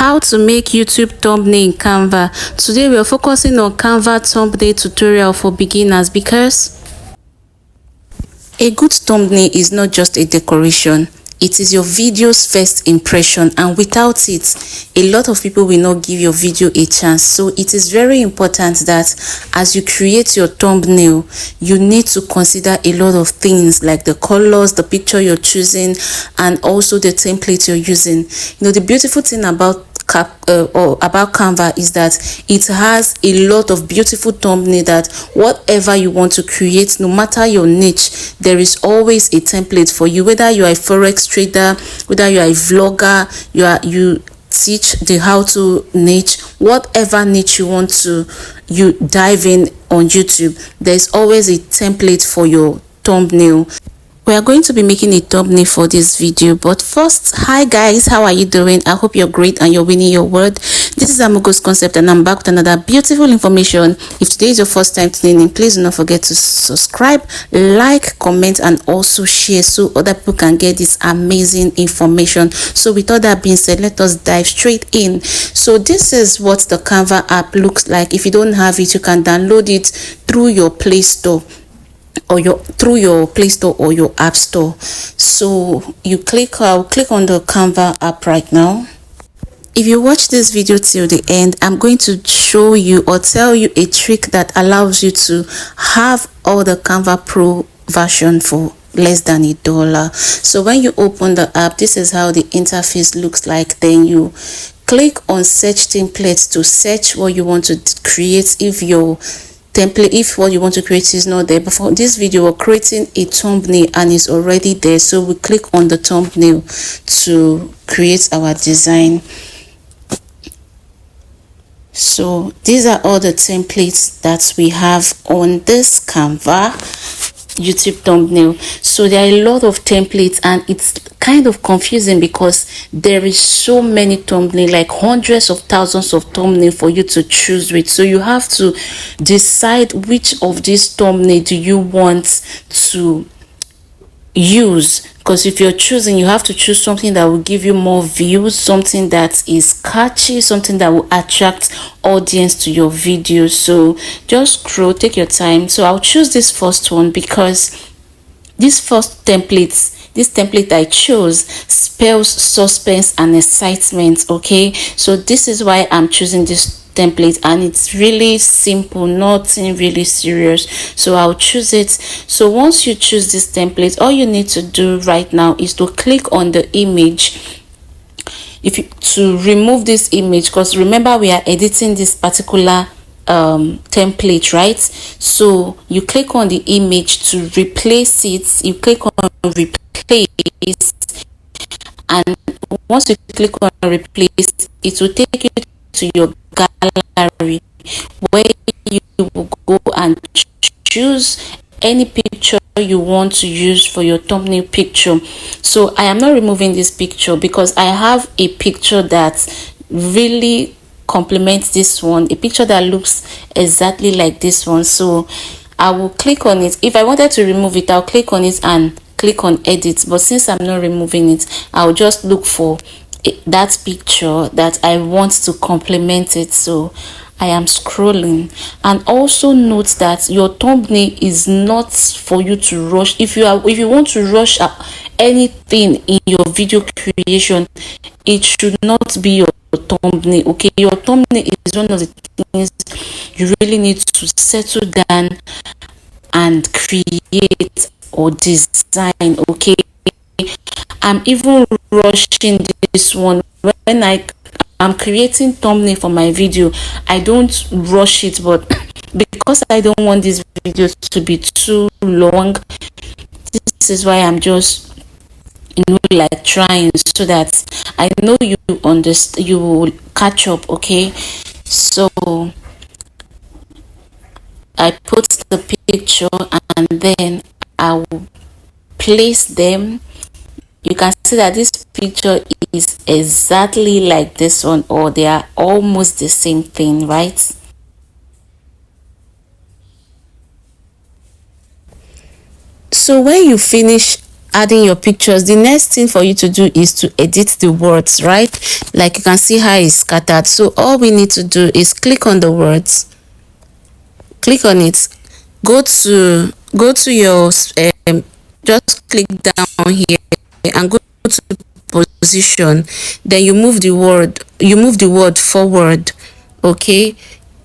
How to make YouTube thumbnail in Canva. Today we are focusing on Canva thumbnail tutorial for beginners because a good thumbnail is not just a decoration. It is your video's first impression, and without it, a lot of people will not give your video a chance. So it is very important that as you create your thumbnail, you need to consider a lot of things like the colors, the picture you're choosing, and also the template you're using. You know, the beautiful thing about Canva is that it has a lot of beautiful thumbnail that whatever you want to create, no matter your niche, there is always a template for you. Whether you are a forex trader, whether you are a vlogger, you teach the how-to niche, whatever niche you want to dive in on YouTube, there's always a template for your thumbnail. We are going to be making a thumbnail for this video, but first, hi guys, how are you doing? I hope you're great and you're winning your word. This is Amugo's Concept and I'm back with another beautiful information. If today is your first time tuning in, please do not forget to subscribe, like, comment, and also share so other people can get this amazing information. So with all that being said, let us dive straight in. So this is what the Canva app looks like. If you don't have it, you can download it through your Play Store or through your Play Store or your App Store. So I'll click on the Canva app right now. If you watch this video till the end, I'm going to show you or tell you a trick that allows you to have all the Canva Pro version for less than $1. So when you open the app, this is how the interface looks like. Then you click on search templates to search what you want to create. If what you want to create is not there. But for this video, we're creating a thumbnail and it's already there. So we click on the thumbnail to create our design. So these are all the templates that we have on this Canva YouTube thumbnail. So there are a lot of templates and it's kind of confusing because there is so many thumbnails, like hundreds of thousands of thumbnails for you to choose with. So you have to decide which of these thumbnails do you want to use, because if you're choosing, you have to choose something that will give you more views, something that is catchy, something that will attract audience to your video. So just scroll, take your time. So I'll choose this first one because this template I chose spells suspense and excitement. Okay, so this is why I'm choosing this template, and it's really simple, nothing really serious. So I'll choose it. So once you choose this template, all you need to do right now is to click on the image to remove this image, because remember we are editing this particular template, right? So you click on the image to replace it. You click on replace, and once you click on replace, it will take you to your gallery where you will go and choose any picture you want to use for your thumbnail picture. So I am not removing this picture because I have a picture that really complements this one, a picture that looks exactly like this one. So I will click on it. If I wanted to remove it, I'll click on it and click on edit, but since I'm not removing it, I'll just look for that picture that I want to complement it. So I am scrolling, and also note that your thumbnail is not for you to rush. If you want to rush anything in your video creation, it should not be your thumbnail. Okay, your thumbnail is one of the things you really need to settle down and create or design. Okay, I'm even rushing this one. When I'm creating thumbnail for my video, I don't rush it, but because I don't want this video to be too long, this is why I'm just like trying, so that I know you understand, you will catch up. Okay, so I put the picture and then I will place them. You can see that this picture is exactly like this one, or they are almost the same thing, right? So when you finish adding your pictures, the next thing for you to do is to edit the words, right? Like you can see how it's scattered. So all we need to do is click on the words, click on it, go to your just click down here and go to position, then you move the word forward. Okay,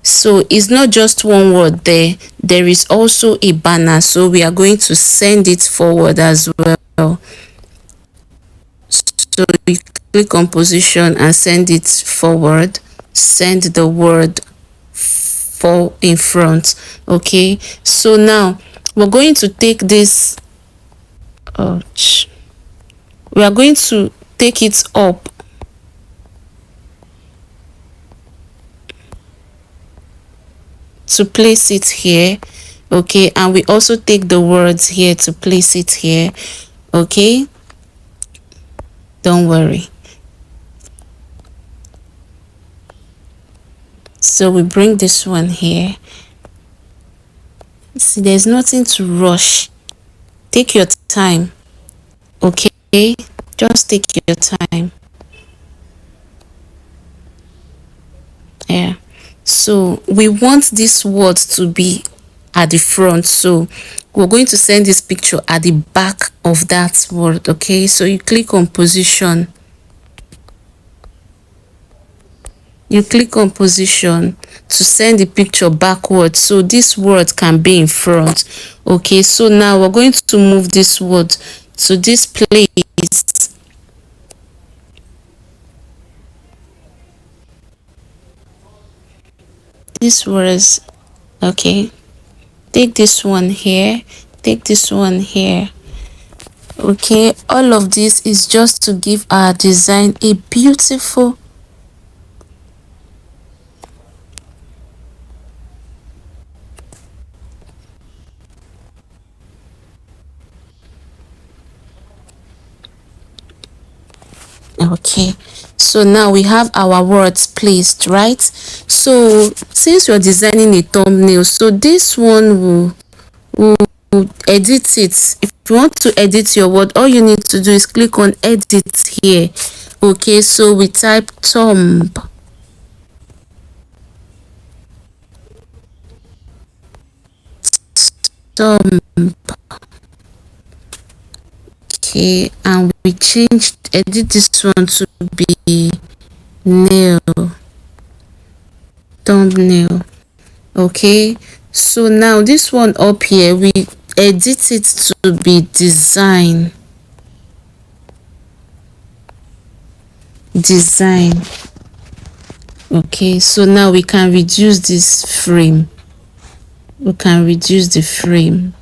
so it's not just one word there is also a banner, so we are going to send it forward as well. So we click on position and send it forward, send the word for in front. Okay, so now we're going to take this, we are going to take it up to place it here. Okay, and we also take the words here to place it here. Okay, don't worry. So we bring this one here. See, there's nothing to rush. Take your time. Okay, just take your time. Yeah, so we want this word to be at the front, so we're going to send this picture at the back of that word. Okay, so you click on position, you click on position to send the picture backward so this word can be in front. Okay, so now we're going to move this word to this place. This was okay. Take this one here, take this one here. Okay, all of this is just to give our design a beautiful okay. So now we have our words placed, right? So since you're designing a thumbnail, so this one will edit it. If you want to edit your word, all you need to do is click on edit here. Okay, so we type thumb. Okay, and we edit this one to be nail, thumbnail. Okay, so now this one up here, we edit it to be design. Okay, so now we can reduce this frame. We can reduce the frame.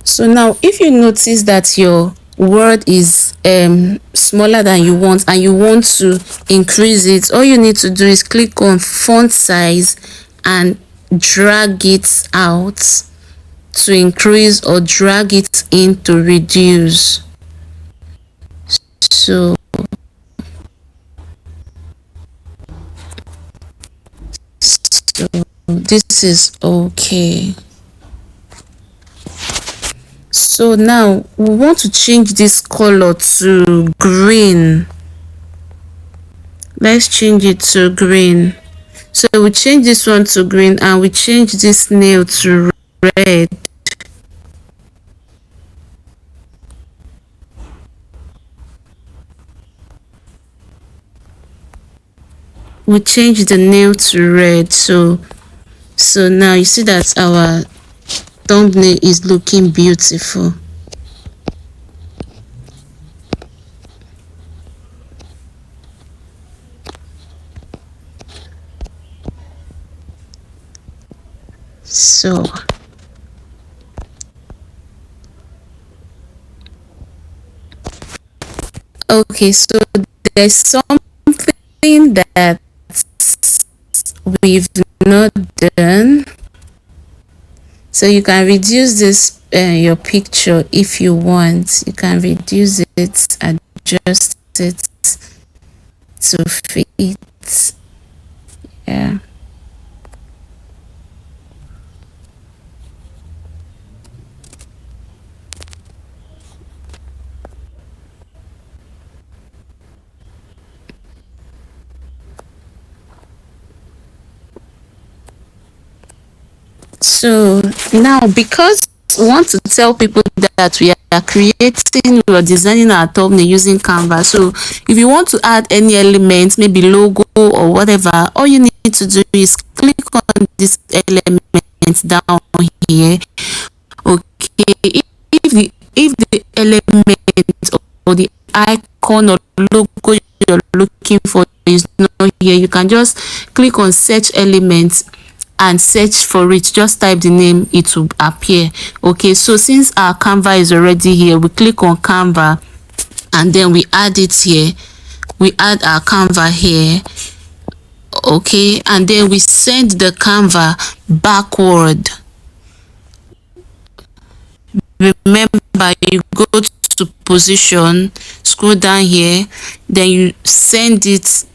So now if you notice that your word is smaller than you want and you want to increase it, all you need to do is click on font size and drag it out to increase or drag it in to reduce. So this is okay. So now we want to change this color to green. Let's change it to green. So we change this one to green and we change this nail to red. We change the nail to red. So now you see that our thumbnail is looking beautiful. So okay, so there's something that we've not done. So you can reduce this your picture if you want. You can reduce it, adjust it to fit. Yeah. So now, because we want to tell people that we are creating or designing our thumbnail using Canva, so if you want to add any element, maybe logo or whatever, all you need to do is click on this element down here. Okay, if the element or the icon or logo you're looking for is not here, you can just click on search elements and search for it. Just type the name, it will appear. Okay, so since our Canva is already here, we click on Canva and then we add it here. We add our Canva here. Okay, and then we send the Canva backward. Remember, you go to position, scroll down here, then you send it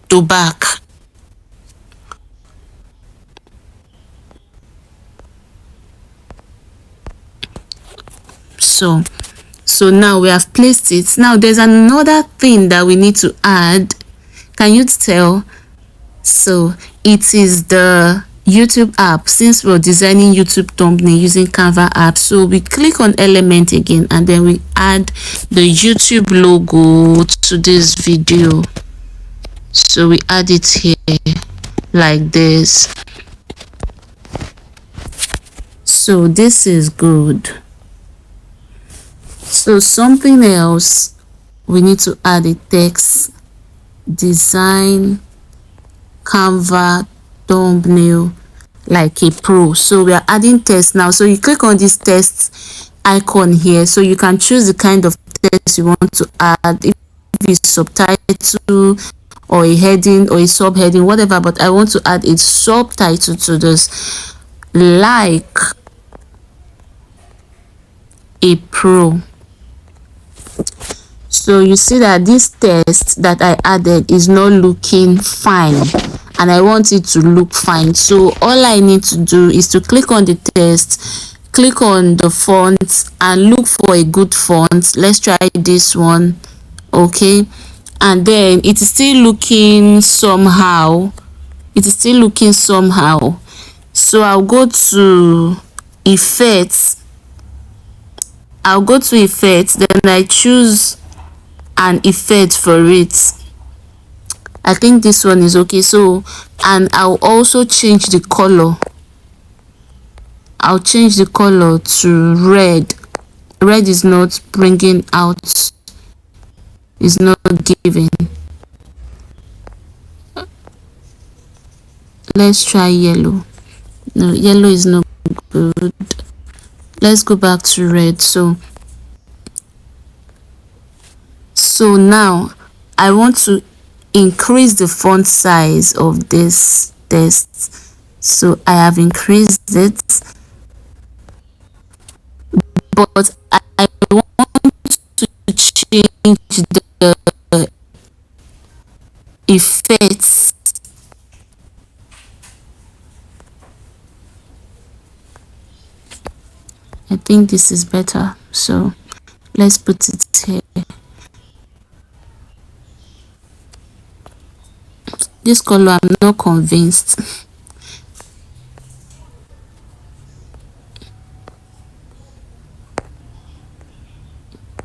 to back. So now we have placed it. Now there's another thing that we need to add. Can you tell? So it is the YouTube app. Since we're designing YouTube thumbnail using Canva app, so we click on element again and then we add the YouTube logo to this video. So we add it here like this. So this is good. So something else, we need to add a text, design Canva thumbnail like a pro. So we are adding text now. So you click on this text icon here, so you can choose the kind of text you want to add, if it's subtitle or a heading or a subheading, whatever, but I want to add a subtitle to this, like a pro. So you see that this text that I added is not looking fine and I want it to look fine. So all I need to do is to click on the text, click on the font and look for a good font. Let's try this one. Okay, and then it is still looking somehow. So I'll go to effects. Then I choose an effect for it. I think this one is okay. So, and I'll also change the color. I'll change the color to red. Red is not bringing out, is not giving. Let's try yellow. No, yellow is not good. Let's go back to red. So now I want to increase the font size of this text. So I have increased it, but I want to change the effects. I think this is better, so let's put it here. This color, I'm not convinced.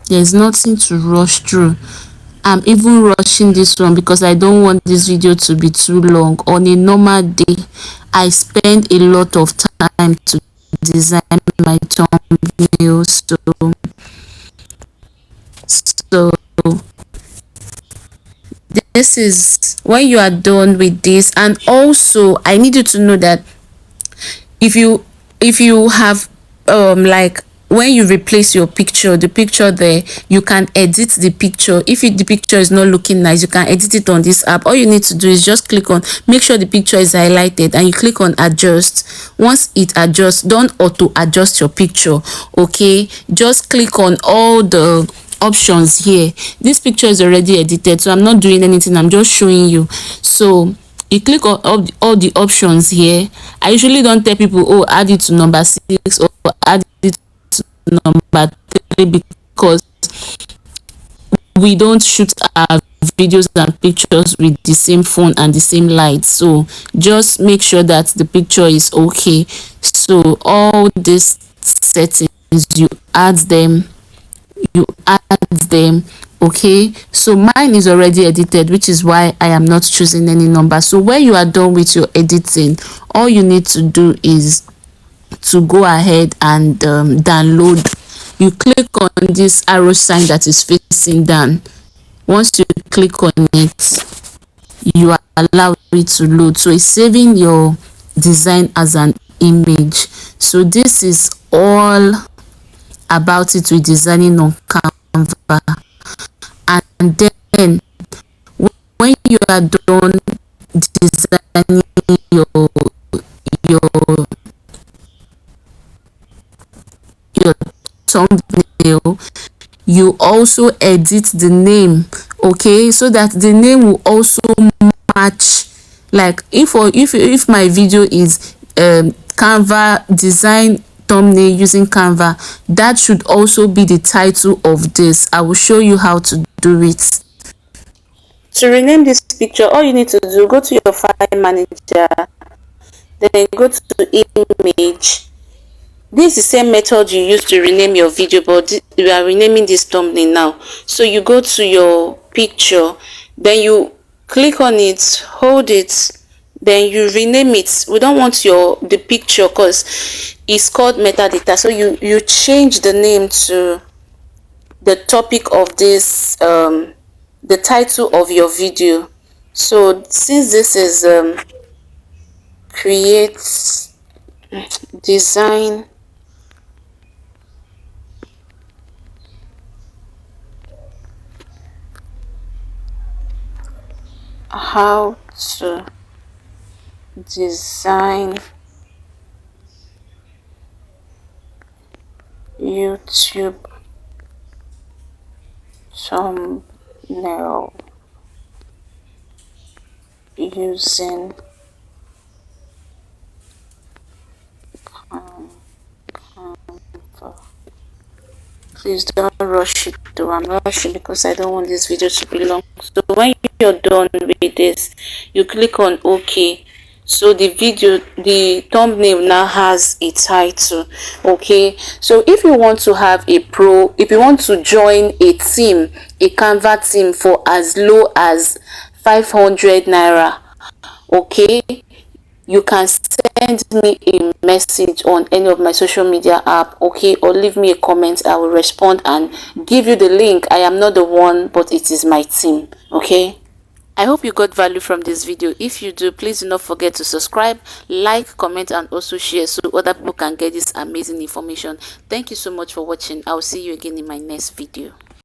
There's nothing to rush through. I'm even rushing this one because I don't want this video to be too long. On a normal day, I spend a lot of time to design my thumbnail. So this is when you are done with this. And also I need you to know that if you have like when you replace your picture, the picture there, you can edit the picture. If the picture is not looking nice, you can edit it on this app. All you need to do is just click on, make sure the picture is highlighted, and you click on adjust. Once it adjusts, don't auto adjust your picture. Okay, just click on all the options here. This picture is already edited, so I'm not doing anything, I'm just showing you. So you click on all the options here. I usually don't tell people, oh, add it to number 6 or add it to number 3, because we don't shoot our videos and pictures with the same phone and the same light. So just make sure that the picture is okay. So all these settings, you add them, okay. So mine is already edited, which is why I am not choosing any number. So when you are done with your editing, all you need to do is to go ahead and download. You click on this arrow sign that is facing down. Once you click on it, you are allowed it to load. So it's saving your design as an image. So this is all about it with designing on Canva. And then when you are done designing your thumbnail, you also edit the name, okay, so that the name will also match. Like if my video is Canva design thumbnail using Canva, that should also be the title of this. I will show you how to do it. To rename this picture, all you need to do, go to your file manager, then go to image. This is the same method you use to rename your video, but we are renaming this thumbnail now. So you go to your picture, then you click on it, hold it, then you rename it. We don't want the picture because it's called metadata. So you change the name to the topic of this, the title of your video. So since this is create design how to design YouTube thumbnail using Canva. Please don't rush it though. I'm rushing because I don't want this video to be long. So when you're done with this, you click on OK. So the thumbnail now has a title, okay. So if you want to have if you want to join a team, a Canva team for as low as 500 naira, okay, you can send me a message on any of my social media app, okay, or leave me a comment. I will respond and give you the link. I am not the one, but it is my team, okay. I hope you got value from this video. If you do, please do not forget to subscribe, like, comment, and also share so other people can get this amazing information. Thank you so much for watching. I will see you again in my next video.